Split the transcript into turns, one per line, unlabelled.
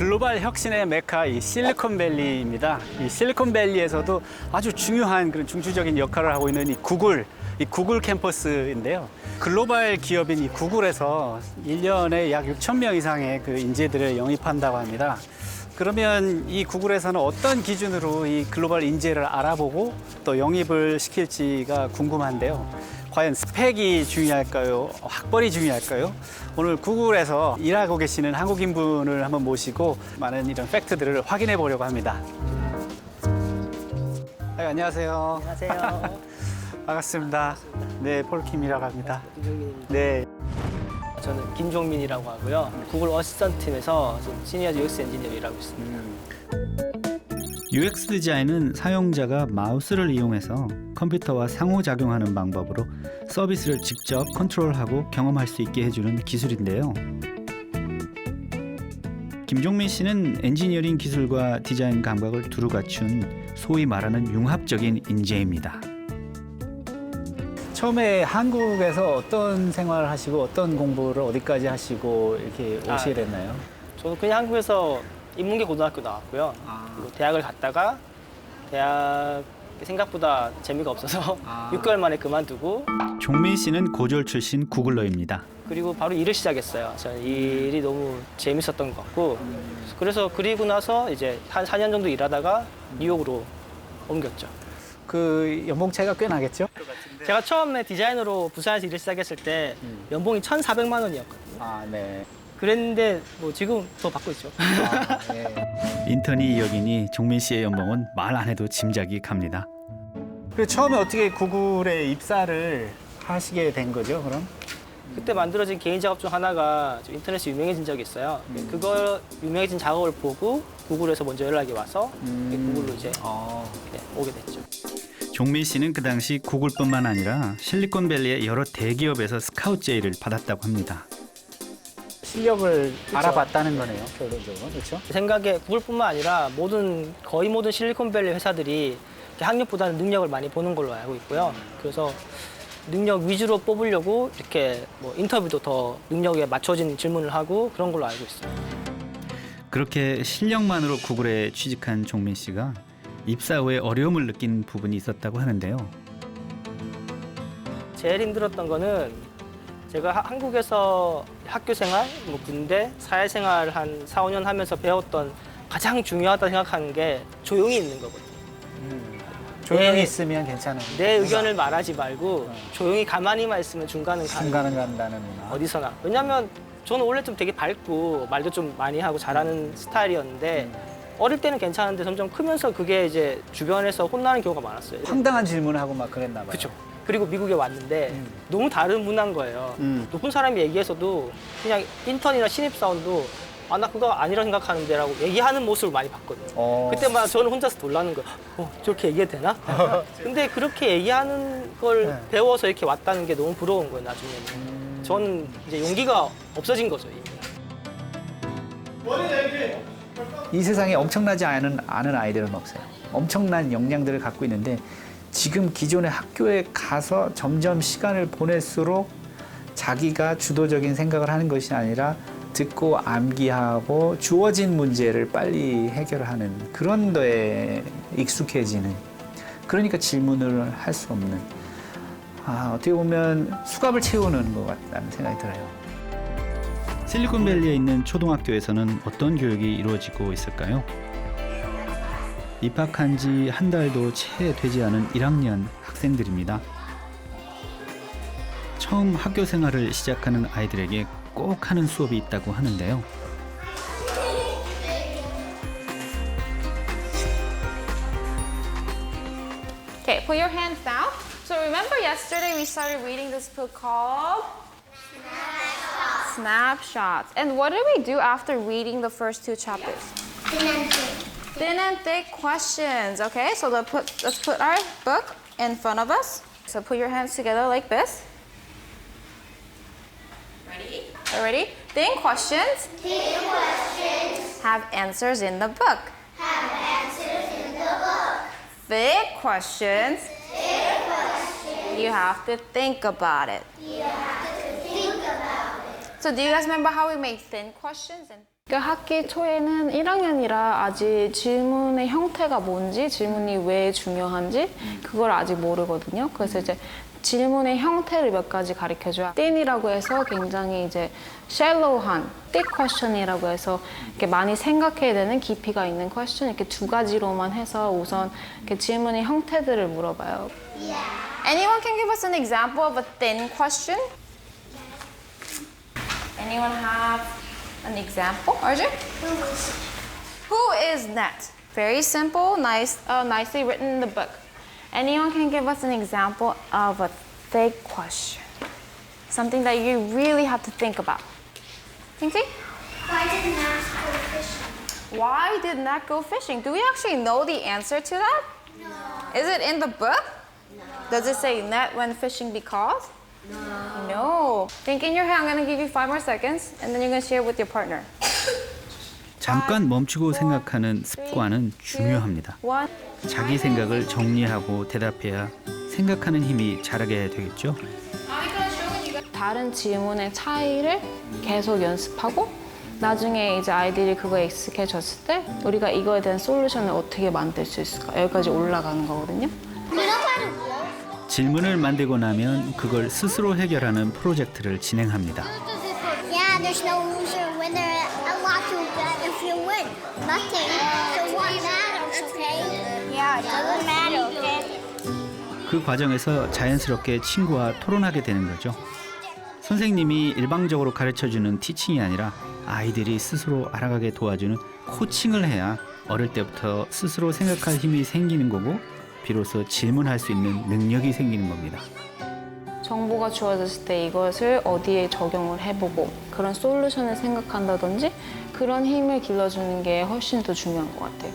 글로벌 혁신의 메카 이 실리콘밸리입니다. 이 실리콘밸리에서도 아주 중요한 그런 중추적인 역할을 하고 있는 이 구글 캠퍼스인데요. 글로벌 기업인 이 구글에서 1년에 약 6천 명 이상의 그 인재들을 영입한다고 합니다. 그러면 이 구글에서는 어떤 기준으로 이 글로벌 인재를 알아보고 또 영입을 시킬지가 궁금한데요. 과연 스펙이 중요할까요? 학벌이 중요할까요? 오늘 구글에서 일하고 계시는 한국인 분을 한번 모시고 많은 이런 팩트들을 확인해 보려고 합니다. 안녕하세요.
안녕하세요.
반갑습니다. 네, 폴킴이라고 합니다.
김종민입니다.
네.
저는 김종민이라고 하고요. 구글 어시스턴트 팀에서 지금 시니어 UX 엔지니어 일하고 있습니다.
UX 디자인은 사용자가 마우스를 이용해서 컴퓨터와 상호작용하는 방법으로 서비스를 직접 컨트롤하고 경험할 수 있게 해주는 기술인데요. 김종민 씨는 엔지니어링 기술과 디자인 감각을 두루 갖춘 소위 말하는 융합적인 인재입니다.
처음에 한국에서 어떤 생활을 하시고 어떤 공부를 어디까지 하시고 이렇게 오시게 됐나요?
저도 그냥 한국에서 인문계 고등학교 나왔고요. 그리고 대학을 갔다가 대학 생각보다 재미가 없어서 6개월 만에 그만두고
종민 씨는 고졸 출신 구글러입니다.
그리고 바로 일을 시작했어요. 저는 일이 너무 재밌었던 것 같고 그래서 그리고 나서 이제 한 4년 정도 일하다가 뉴욕으로 옮겼죠.
그 연봉 차이가 꽤 나겠죠?
제가 처음에 디자이너로 부산에서 일을 시작했을 때 연봉이 1,400만 원이었거든요.
아, 네.
그랬는데 뭐 지금 더 받고 있죠.
아, 네.
인턴이 여기니 종민 씨의 연봉은 말 안 해도 짐작이 갑니다.
그 처음에 어떻게 구글에 입사를 하시게 된 거죠, 그럼?
그때 만들어진 개인 작업 중 하나가 좀 인터넷에 유명해진 적이 있어요. 그걸 유명해진 작업을 보고 구글에서 먼저 연락이 와서 구글로 이제 네, 오게 됐죠.
종민 씨는 그 당시 구글뿐만 아니라 실리콘밸리의 여러 대기업에서 스카우트 제의를 받았다고 합니다.
실력을 알아봤다는 거네요, 결론적으로. 그렇죠?
제 생각에 구글뿐만 아니라 거의 모든 실리콘밸리 회사들이 학력보다는 능력을 많이 보는 걸로 알고 있고요. 그래서 능력 위주로 뽑으려고 이렇게 뭐 인터뷰도 더 능력에 맞춰진 질문을 하고 그런 걸로 알고 있어요.
그렇게 실력만으로 구글에 취직한 종민 씨가 입사 후에 어려움을 느낀 부분이 있었다고 하는데요.
제일 힘들었던 거는 제가 한국에서 학교 생활, 뭐 군대, 사회생활 한 4, 5년 하면서 배웠던 가장 중요하다고 생각하는 게 조용히 있는 거거든요.
조용히 있으면 괜찮은.
내 의견을 말하지 말고 조용히 가만히만 있으면 중간은
중간은 간다는 문화.
어디서나. 왜냐면 저는 원래 좀 되게 밝고 말도 좀 많이 하고 잘하는 스타일이었는데 어릴 때는 괜찮은데 점점 크면서 그게 이제 주변에서 혼나는 경우가 많았어요.
황당한 질문을 하고 막 그랬나 봐요.
그렇죠. 그리고 미국에 왔는데 너무 다른 문화인 거예요. 높은 사람이 얘기해서도 그냥 인턴이나 신입사원도 아, 나 그거 아니라 생각하는데 라고 얘기하는 모습을 많이 봤거든요. 그때마다 저는 혼자서 놀라는 거예요. 저렇게 얘기해도 되나? 근데 그렇게 얘기하는 걸 배워서 이렇게 왔다는 게 너무 부러운 거예요, 나중에는. 저는 이제 용기가 없어진 거죠, 이미.
이 세상에 엄청나지 않은 아이들은 없어요. 엄청난 역량들을 갖고 있는데 지금 기존의 학교에 가서 점점 시간을 보낼수록 자기가 주도적인 생각을 하는 것이 아니라 듣고 암기하고 주어진 문제를 빨리 해결하는 그런 거에 익숙해지는, 그러니까 질문을 할 수 없는, 어떻게 보면 수갑을 채우는 것 같다는 생각이 들어요.
실리콘밸리에 있는 초등학교에서는 어떤 교육이 이루어지고 있을까요? 입학한 지 한 달도 채 되지 않은 1학년 학생들입니다. 처음 학교 생활을 시작하는 아이들에게 꼭 하는 수업이 있다고 하는데요.
Okay, put your hands down. So remember yesterday we started reading this book called Snapshots. And what did we do after reading the first two chapters? Thin and thick questions. Okay, so let's put our book in front of us. So put your hands together like this. Ready? Thin questions. Have answers in the book. Thick questions. You have to think about it. So do you guys remember how we made thin questions and 그러니까 학기 초에는 1학년이라 아직 질문의 형태가 뭔지, 질문이 왜 중요한지 그걸 아직 모르거든요. 그래서 이제 질문의 형태를 몇 가지 가르쳐줘요. thin이라고 해서 굉장히 이제 shallow한 thick question이라고 해서 이렇게 많이 생각해야 되는 깊이가 있는 question 이렇게 두 가지로만 해서 우선 이렇게 질문의 형태들을 물어봐요. Anyone can give us an example of a thin question? Anyone have an example? Arjun? Who is Nat? Very simple, nicely written in the book. Anyone can give us an example of a thick question. Something that you really have to think about. Tinky?
Why did Nat go fishing?
Why did Nat go fishing? Do we actually know the answer to that?
No.
Is it in the book?
No.
Does it say Nat went fishing because? No. Think in your head. I'm going to give you 5 more seconds, and then you're going to share with your partner.
잠깐 멈추고 생각하는 습관은 중요합니다.
1.
자기 생각을 정리하고 대답해야 생각하는 힘이 자라게 되겠죠.
다른 질문의 차이를 계속 연습하고 나중에 이제 아이들이 그거에 익숙해졌을 때 우리가 이거에 대한 솔루션을 어떻게 만들 수 있을까? 여기까지 올라가는 거거든요.
질문을 만들고 나면 그걸 스스로 해결하는 프로젝트를 진행합니다.
Yeah, there's no loser, winner. A lot to bet if you win. Nothing. So what matters, okay? Yeah, it doesn't matter, okay?
그 과정에서 자연스럽게 친구와 토론하게 되는 거죠. 선생님이 일방적으로 가르쳐주는 티칭이 아니라 아이들이 스스로 알아가게 도와주는 코칭을 해야 어릴 때부터 스스로 생각할 힘이 생기는 거고 비로소 질문할 수 있는 능력이 생기는 겁니다.
정보가 주어졌을 때 이것을 어디에 적용을 해보고 그런 솔루션을 생각한다든지 그런 힘을 길러주는 게 훨씬 더 중요한 것 같아요.